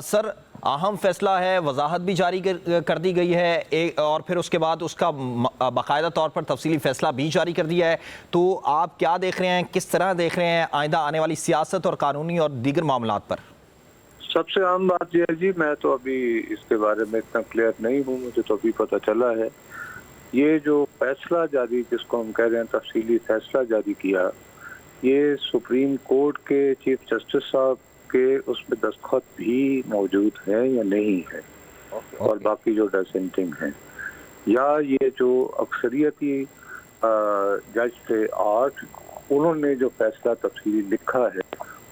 سر اہم فیصلہ ہے، وضاحت بھی جاری کر دی گئی ہے اور پھر اس کے بعد اس کا باقاعدہ طور پر تفصیلی فیصلہ بھی جاری کر دیا ہے، تو آپ کیا دیکھ رہے ہیں، کس طرح دیکھ رہے ہیں آئندہ آنے والی سیاست اور قانونی اور دیگر معاملات پر؟ سب سے عام بات یہ ہے جی، میں تو ابھی اس کے بارے میں اتنا کلیئر نہیں ہوں، مجھے تو ابھی پتہ چلا ہے یہ جو فیصلہ جاری، جس کو ہم کہہ رہے ہیں تفصیلی فیصلہ جاری کیا، یہ سپریم کورٹ کے چیف جسٹس صاحب کے اس پہ دستخط بھی موجود ہیں یا نہیں ہے، اور باقی جو ڈسینٹنگ ہیں، یا یہ جو اکثریتی جج تھے 8، انہوں نے جو فیصلہ تفصیلی لکھا ہے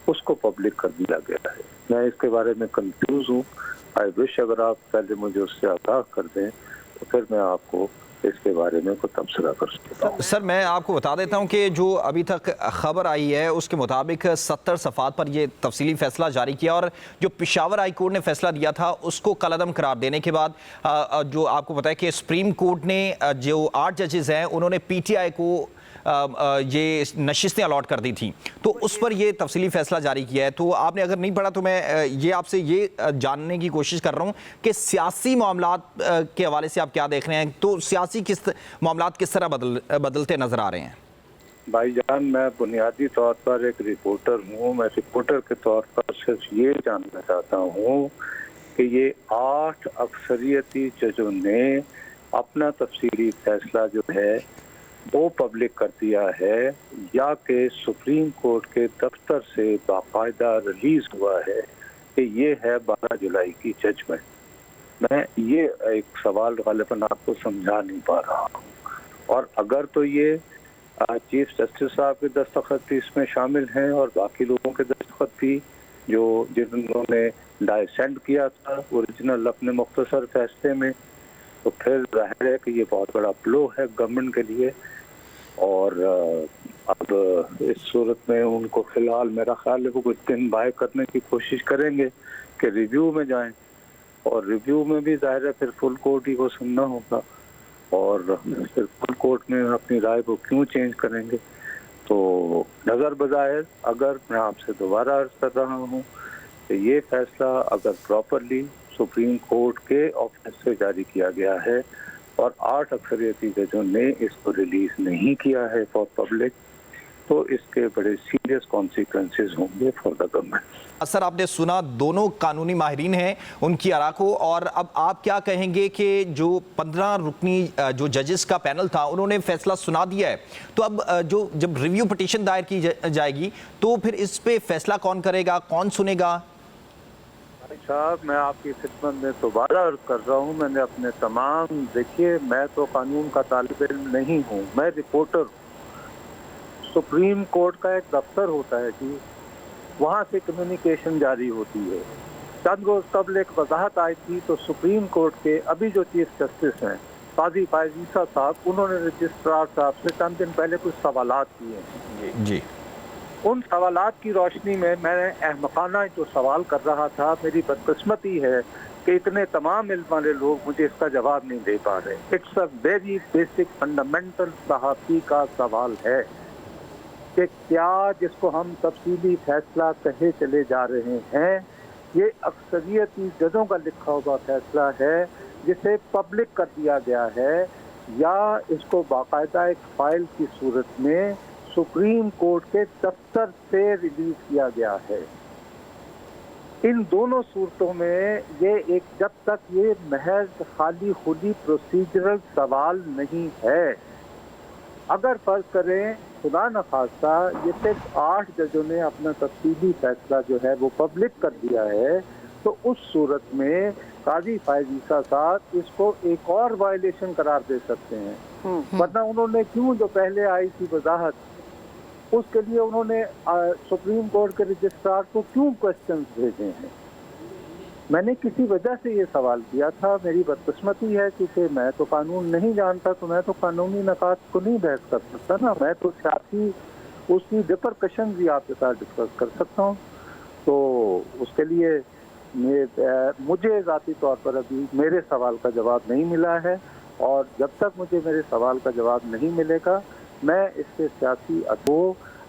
اس کو پبلک کر دیا گیا ہے۔ میں اس کے بارے میں کنفیوز ہوں، آئی وش اگر آپ پہلے مجھے اس سے آگاہ کر دیں تو پھر میں آپ کو اس کے بارے میں کوئی تبصرہ کر سکتا ہوں۔ سر میں آپ کو بتا دیتا ہوں کہ جو ابھی تک خبر آئی ہے اس کے مطابق 70 صفحات پر یہ تفصیلی فیصلہ جاری کیا، اور جو پشاور ہائی کورٹ نے فیصلہ دیا تھا اس کو کالعدم قرار دینے کے بعد جو آپ کو پتا ہے کہ سپریم کورٹ نے جو 8 ججز ہیں انہوں نے پی ٹی آئی کو یہ نشستیں الاٹ کر دی تھیں، تو اس پر یہ تفصیلی فیصلہ جاری کیا ہے۔ تو آپ نے اگر نہیں پڑھا تو میں یہ آپ سے یہ جاننے کی کوشش کر رہا ہوں کہ سیاسی معاملات کے حوالے سے آپ کیا دیکھ رہے ہیں، تو سیاسی معاملات کس طرح بدلتے نظر آ رہے ہیں؟ بھائی جان، میں بنیادی طور پر ایک رپورٹر ہوں، میں رپورٹر کے طور پر صرف یہ جاننا چاہتا ہوں کہ یہ 8 اکثریتی ججوں نے اپنا تفصیلی فیصلہ جو ہے وہ پبلک کر دیا ہے، یا کہ سپریم کورٹ کے دفتر سے باقاعدہ ریلیز ہوا ہے کہ یہ ہے 12 جولائی کی ججمنٹ۔ میں یہ ایک سوال غالباً آپ کو سمجھا نہیں پا رہا ہوں، اور اگر تو یہ چیف جسٹس صاحب کے دستخط بھی اس میں شامل ہیں اور باقی لوگوں کے دستخط بھی جنہوں نے ڈائسینٹ کیا تھا اوریجنل اپنے مختصر فیصلے میں، تو پھر ظاہر ہے کہ یہ بہت بڑا بلو ہے گورنمنٹ کے لیے، اور اب اس صورت میں ان کو فی الحال میرا خیال ہے وہ کچھ دن بائے کرنے کی کوشش کریں گے کہ ریویو میں جائیں، اور ریویو میں بھی ظاہر ہے پھر فل کورٹ ہی کو سننا ہوگا، اور پھر فل کورٹ میں اپنی رائے کو کیوں چینج کریں گے۔ تو نظر بظاہر اگر میں آپ سے دوبارہ عرض کر رہا ہوں کہ یہ فیصلہ اگر پراپرلی سپریم کورٹ کے آفس سے جاری کیا گیا ہے اور 8 اکثریتی ججوں نے اس کو ریلیز نہیں کیا ہے فار پبلک، تو اس کے بڑے سیریس کانسیکوینسز ہوں گے فار دا گورنمنٹ۔ سر آپ نے سنا دونوں قانونی ماہرین ہیں ان کی آراء کو، اور اب آپ کیا کہیں گے کہ جو 15 رکنی جو ججز کا پینل تھا انہوں نے فیصلہ سنا دیا ہے، تو اب جب ریویو پٹیشن دائر کی جائے گی تو پھر اس پہ فیصلہ کون کرے گا، کون سنے گا؟ بھائی صاحب، میں آپ کی خدمت میں دوبارہ عرض کر رہا ہوں، میں نے اپنے تمام، دیکھیے میں تو قانون کا طالب علم نہیں ہوں، میں رپورٹر ہوں۔ سپریم کورٹ کا ایک دفتر ہوتا ہے جی، وہاں سے کمیونیکیشن جاری ہوتی ہے۔ چند روز قبل ایک وضاحت آئی تھی تو سپریم کورٹ کے ابھی جو چیف جسٹس ہیں قاضی فائز عیسیٰ صاحب، انہوں نے رجسٹرار صاحب سے چند دن پہلے کچھ سوالات کیے ہیں جی، ان سوالات کی روشنی میں نے احمقانہ جو سوال کر رہا تھا، میری بدقسمتی ہے کہ اتنے تمام علم والے لوگ مجھے اس کا جواب نہیں دے پا رہے۔ It's a very basic fundamental صحافی کا سوال ہے کہ کیا جس کو ہم تفصیلی فیصلہ کہے چلے جا رہے ہیں، یہ اکثریتی ججوں کا لکھا ہوا فیصلہ ہے جسے پبلک کر دیا گیا ہے، یا اس کو باقاعدہ ایک فائل کی صورت میں سپریم کورٹ کے دفتر سے ریلیز کیا گیا ہے۔ ان دونوں صورتوں میں یہ ایک، جب تک یہ محض خالی خودی پروسیجرل سوال نہیں ہے، اگر فرض کریں خدا نخواستہ یہ صرف 8 ججوں نے اپنا تفصیلی فیصلہ جو ہے وہ پبلک کر دیا ہے، تو اس صورت میں قاضی فائز عیسیٰ صاحب اس کو ایک اور وائلیشن قرار دے سکتے ہیں، ورنہ انہوں نے کیوں جو پہلے آئی تھی وضاحت، اس کے لیے انہوں نے سپریم کورٹ کے رجسٹرار کو کیوں کوسچنز بھیجے ہیں؟ میں نے کسی وجہ سے یہ سوال کیا تھا، میری بدقسمتی ہے کیونکہ میں تو قانون نہیں جانتا، تو میں تو قانونی نکات کو نہیں بحث کر سکتا نا، میں تو سیاسی اس کی ریپرکشن بھی آپ کے ساتھ ڈسکس کر سکتا ہوں۔ تو اس کے لیے مجھے ذاتی طور پر ابھی میرے سوال کا جواب نہیں ملا ہے، اور جب تک مجھے میرے سوال کا جواب نہیں ملے گا میں اس کے سیاسی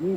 20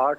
8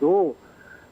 2